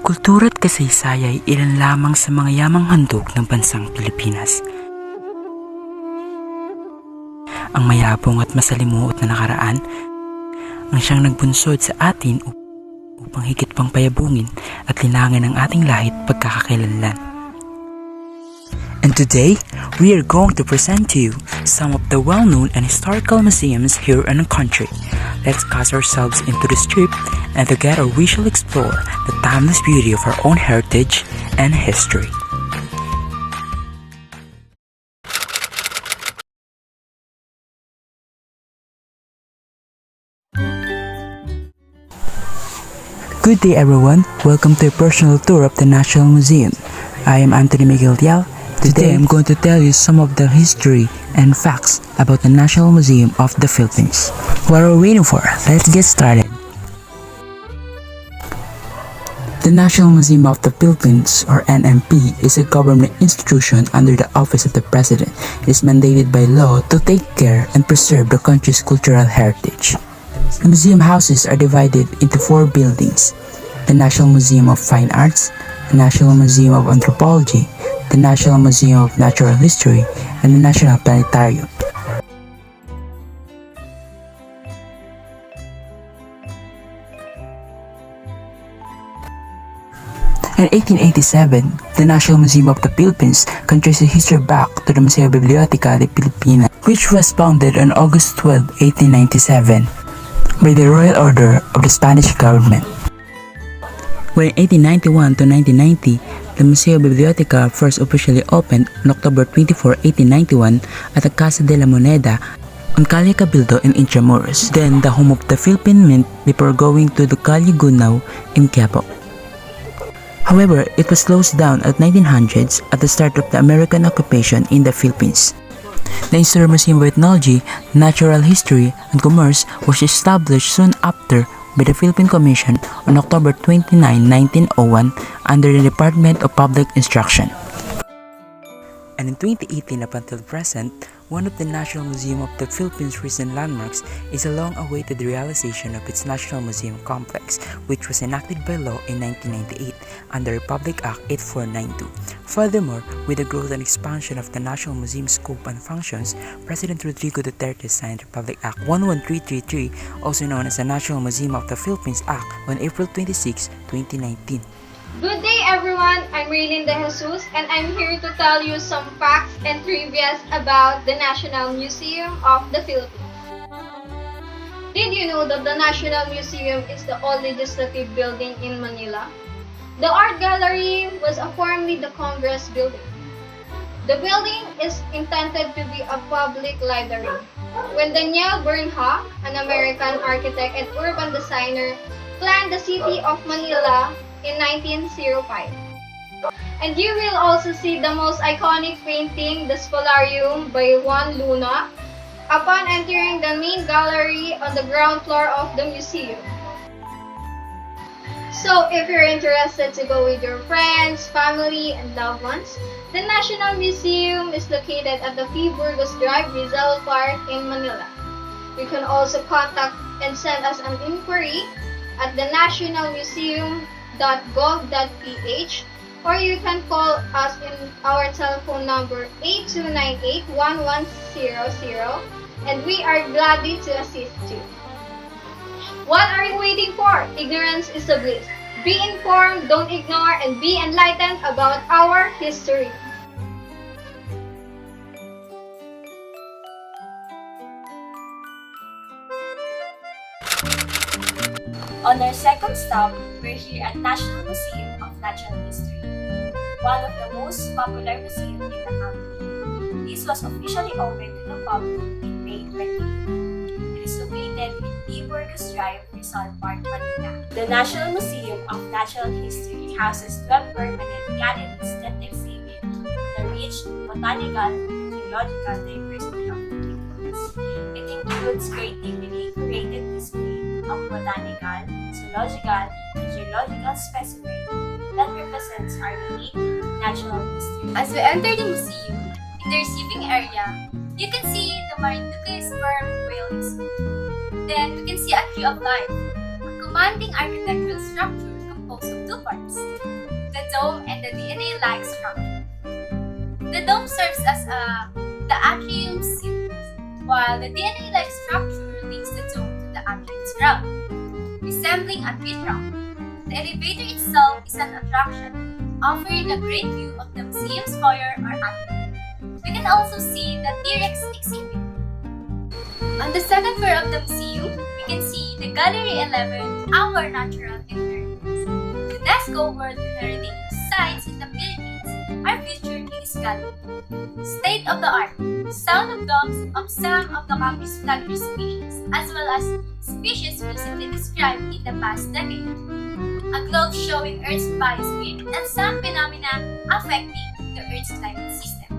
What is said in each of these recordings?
Kultura at kasaysay ay ilan lamang sa mga yamang handog ng bansang Pilipinas. Ang mayabong at masalimuot na nakaraan ang siyang nagbunsod sa atin upang higit pang payabungin at linangin ang ating lahit pagkakakilanlan. And today, we are going to present to you some of the well-known and historical museums here in the country. Let's cast ourselves into this trip, and together we shall explore the timeless beauty of our own heritage and history. Good day everyone, welcome to a personal tour of the National Museum. I am Anthony Miguel Dial. Today I'm going to tell you some of the history and facts about the National Museum of the Philippines. What are we waiting for? Let's get started. The National Museum of the Philippines, or NMP, is a government institution under the Office of the President. It is mandated by law to take care and preserve the country's cultural heritage. The museum houses are divided into 4 buildings: the National Museum of Fine Arts, the National Museum of Anthropology, the National Museum of Natural History, and the National Planetarium. In 1887, the National Museum of the Philippines can trace its history back to the Museo Biblioteca de Pilipina, which was founded on August 12, 1897, by the Royal Order of the Spanish government. When 1891 to 1990, the Museo Biblioteca first officially opened on October 24, 1891 at the Casa de la Moneda on Calle Cabildo in Intramuros, then the home of the Philippine Mint before going to the Calle Gunao in Quiapo. However, it was closed down at 1900s at the start of the American occupation in the Philippines. The Institute Museum of Ethnology, Natural History, and Commerce was established soon after by the Philippine Commission on October 29, 1901 under the Department of Public Instruction. And in 2018 up until present, one of the National Museum of the Philippines' recent landmarks is a long-awaited realization of its National Museum Complex, which was enacted by law in 1998 under Republic Act 8492. Furthermore, with the growth and expansion of the National Museum scope and functions, President Rodrigo Duterte signed Republic Act 11333, also known as the National Museum of the Philippines Act, on April 26, 2019. Good day everyone, I'm Raylin De Jesus and I'm here to tell you some facts and trivias about the National Museum of the Philippines. Did you know that the National Museum is the old legislative building in Manila? The art gallery was formerly the Congress building. The building is intended to be a public library. When Daniel Bernha, an American architect and urban designer, planned the city of Manila in 1905. And you will also see the most iconic painting, the Spolarium by Juan Luna, upon entering the main gallery on the ground floor of the museum. So if you're interested to go with your friends, family, and loved ones, the National Museum is located at the P. Burgos Drive, Rizal Park in Manila. You can also contact and send us an inquiry at the nationalmuseum.gov.ph, or you can call us in our telephone number 8298-1100, and we are glad to assist you. What are you waiting for? Ignorance is a bliss. Be informed, don't ignore, and be enlightened about our history. On our second stop, we're here at National Museum of Natural History, one of the most popular museums in the country. This was officially opened to the public in May 2018. It is located in P. Burgos Drive, Rizal Park, Manila. The National Museum of Natural History houses 12 permanent galleries that exhibit the rich botanical and geological diversity of the Philippines. It includes creatively curated displays of botanical, zoological, and geological specimens that represents our unique natural history. As we enter the museum, in the receiving area, you can see the Marinduque sperm whale exhibit. Then we can see a tree of life, a commanding architectural structure composed of 2 parts. DNA-like structure. The dome serves as the atrium seals, while the DNA-like structure links the dome to the atrium's ground, resembling a pit round. The elevator itself is an attraction, offering a great view of the museum's foyer or atrium. We can also see the T-Rex exhibit. On the second floor of the museum, we can see the Gallery 11, Our Natural Inheritance. UNESCO World Heritage Sites in the Philippines are featured in this gallery. State-of-the-art, sound of dogs of some of the country's flagship species, as well as species recently described in the past decade. A globe showing Earth's biosphere and some phenomena affecting the Earth's climate system.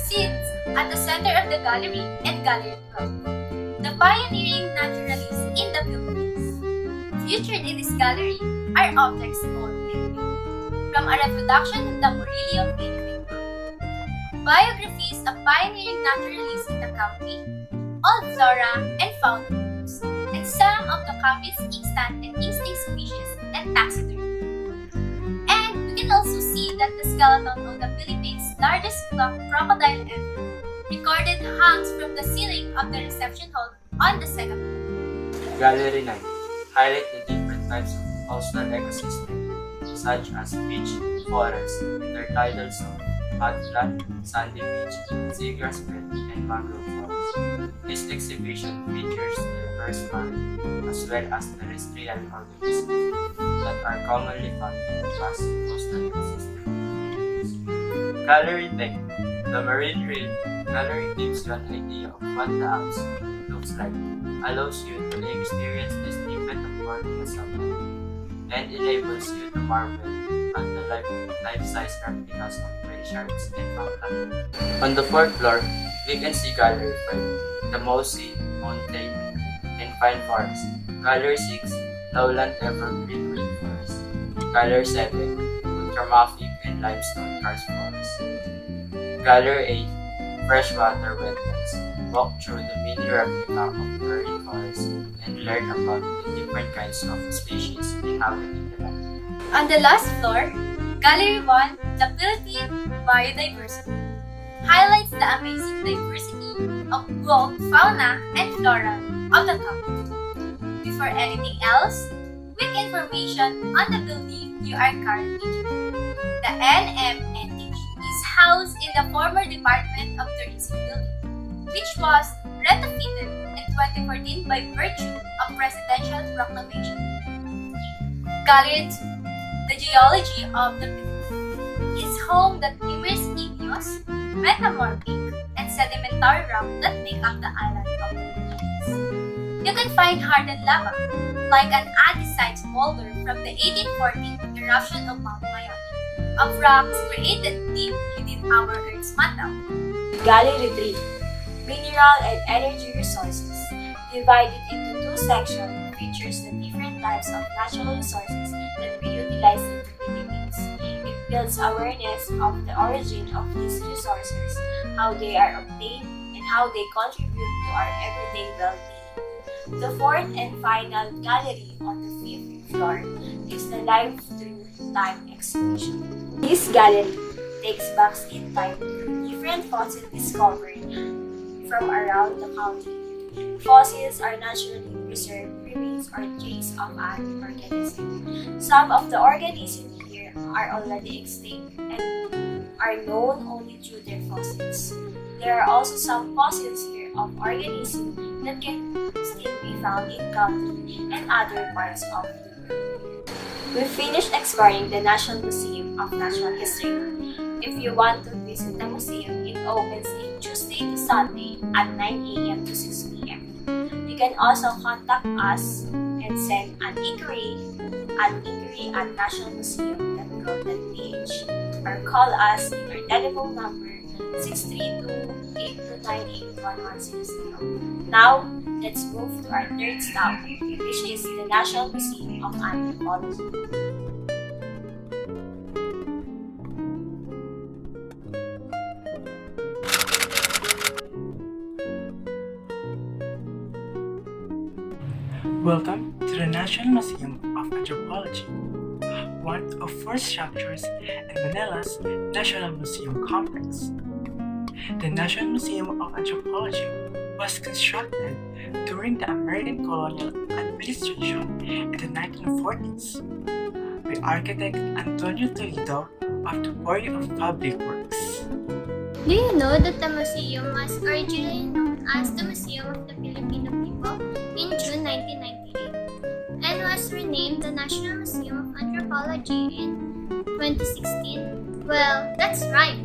Sits at the center of the gallery and Gallery 12, the pioneering naturalists in the Philippines. Featured in this gallery are objects old and new, from a reproduction of the Murillo Philippine book, biographies of pioneering naturalists in the country, old flora and fauna groups, and some of the country's extant and extinct species and taxidermy. And we can also see that the skeleton of the Philippines' largest crocodile ever, recorded hangs from the ceiling of the reception hall on the second floor. Gallery 9 highlight the different types of coastal ecosystems such as beach, forest, intertidal zone, mudflat, sandy beach, seagrass bed, and mangrove forest. This exhibition features diverse marine as well as terrestrial organisms that are commonly found in the vast coastal ecosystems. Gallery 10 The Marine Reef Gallery gives you an idea of what the Alps looks like, allows you to experience the snippet of boarding a submarine, and enables you to marvel at the life-size replicas of gray sharks and mountain. On the fourth floor, we can see Gallery 5, the mossy, mountain, and fine forest. Gallery 6, lowland evergreen rainforest. Gallery 7, ultramafic and limestone karst forest. Gallery 8, freshwater wetlands. Walk through the mini replica of marine forest and learn about the different kinds of species inhabiting the land. On the last floor, Gallery 1, the Philippine Biodiversity, highlights the amazing diversity of both fauna and flora of the country. Before anything else, quick information on the building you are currently in. The NMNH is housed in the former Department of Tourism building, which was retrofitted in 2014 by virtue of Presidential Proclamation. Gallery 2, the geology of the Philippines, is home to numerous igneous, metamorphic, and sedimentary rock that make up the island of the Philippines. You can find hardened lava, like an andesite boulder from the 1814 eruption of Mount Mayon, of rocks created deep within our Earth's mantle. Gallery 3, Mineral and Energy Resources, divided into two sections, features the different types of natural resources that we utilize in the Philippines. It builds awareness of the origin of these resources, how they are obtained, and how they contribute to our everyday well-being. The fourth and final gallery on the fifth floor is the Life Through Time exhibition. This gallery takes back in time to different fossils discovered from around the country. Fossils are naturally preserved remains or traces of an organism. Some of the organisms here are already extinct and are known only through their fossils. There are also some fossils here of organisms that can still be found in country and other parts of the world. We finished exploring the National Museum of Natural History. If you want to visit the museum, it opens Tuesday to Sunday at 9 a.m. to 6 p.m. You can also contact us and send an inquiry at nationalmuseum.gov.ph or call us in our telephone number 632-8298-1160. Now, let's move to our third stop, which is the National Museum of Anthropology. Welcome to the National Museum of Anthropology. one of four structures in Manila's National Museum complex. The National Museum of Anthropology was constructed during the American colonial administration in the 1940s by architect Antonio Toledo of the Board of Public Works. Do you know that the museum was originally known as the Museum of the Filipino People in June 1998 and was renamed the National Museum of Anthropology in 2016? Well, that's right.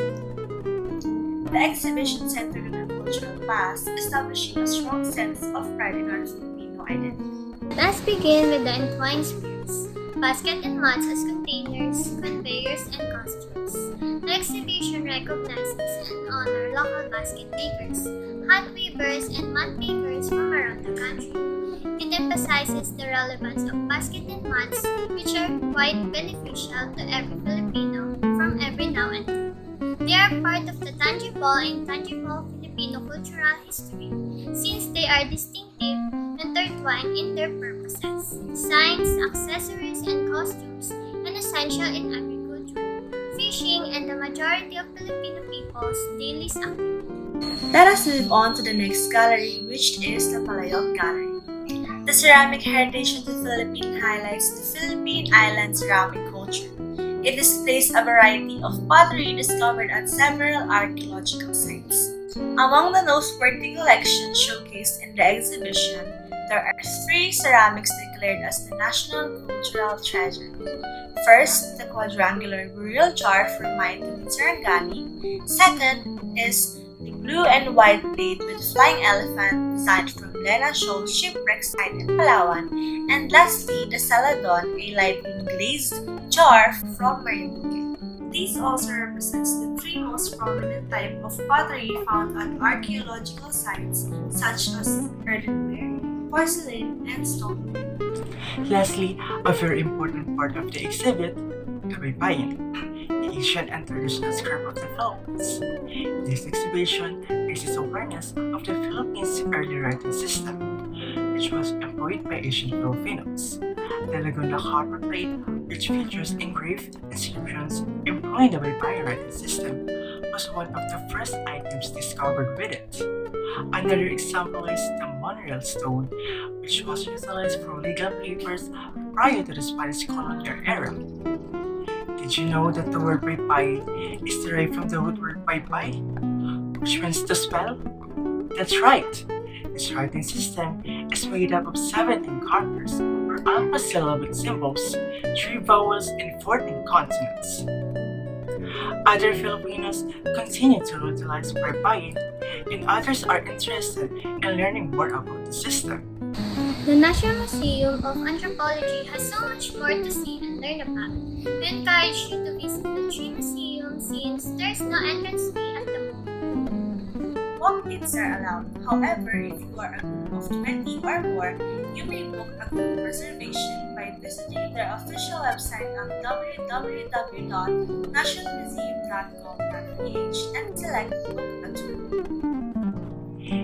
The exhibition centered on our cultural past, establishing a strong sense of pride in our Filipino identity. Let's begin with the entwined spheres, basket and mats as containers, conveyors, and costumes. The exhibition recognizes and honors local basket makers, hat weavers, and mat makers from around the country. It emphasizes the relevance of basket and mats, which are quite beneficial to every Filipino from every now and then. They are part of the tangible and intangible Filipino cultural history, since they are distinctive, intertwined in their purposes, designs, accessories, and costumes, and essential in agriculture, fishing, and the majority of Filipino people's daily activities. Let us move on to the next gallery, which is the Palayok Gallery. The ceramic heritage of the Philippines highlights the Philippine Island ceramic culture. It displays a variety of pottery discovered at several archaeological sites. Among the noteworthy collections showcased in the exhibition, there are three ceramics declared as the national cultural treasure. First, the quadrangular burial jar from Maitun in Sarangani. Second is the blue and white plate with flying elephant designed from Lena Shoal's shipwreck site in Palawan. And lastly, the saladon, a light green glazed jar from Marinduque. These also represents the three most prominent type of pottery found at archaeological sites such as earthenware, porcelain, and stoneware. Lastly, a very important part of the exhibit, the baybayin, the ancient and traditional script of the Philippines. This exhibition raises awareness of the Philippines' early writing system, which was employed by ancient Filipinos. The Laguna copper plate, which features engraved inscriptions employing the baybayin writing system, was one of the first items discovered with it. Another example is the monorail stone, which was utilized for legal papers prior to the Spanish colonial era. Did you know that the word baybay is derived from the root word baybay, which means to spell? That's right! This writing system is made up of 17 characters or alpha-syllabic symbols, 3 vowels, and 14 consonants. Other Filipinos continue to utilize baybayin, and others are interested in learning more about the system. The National Museum of Anthropology has so much more to see and learn about. We encourage you to visit the three museums since there's no entrance fee at the moment. Walk-ins are allowed. However, if you are a group of 20 or more, you may book a group reservation by visiting their official website at www.nationalmuseum.gov.ph and select Book a Tour.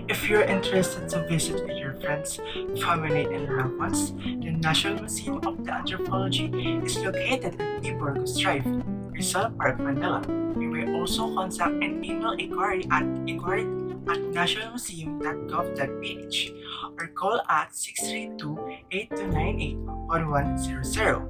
If you're interested to visit with your friends, family, and loved ones, the National Museum of the Anthropology is located at Tiburgos Drive, Rizal Park, Manila. You may also contact and email inquiry at nationalmuseum.gov.ph or call at 632-8298-1100.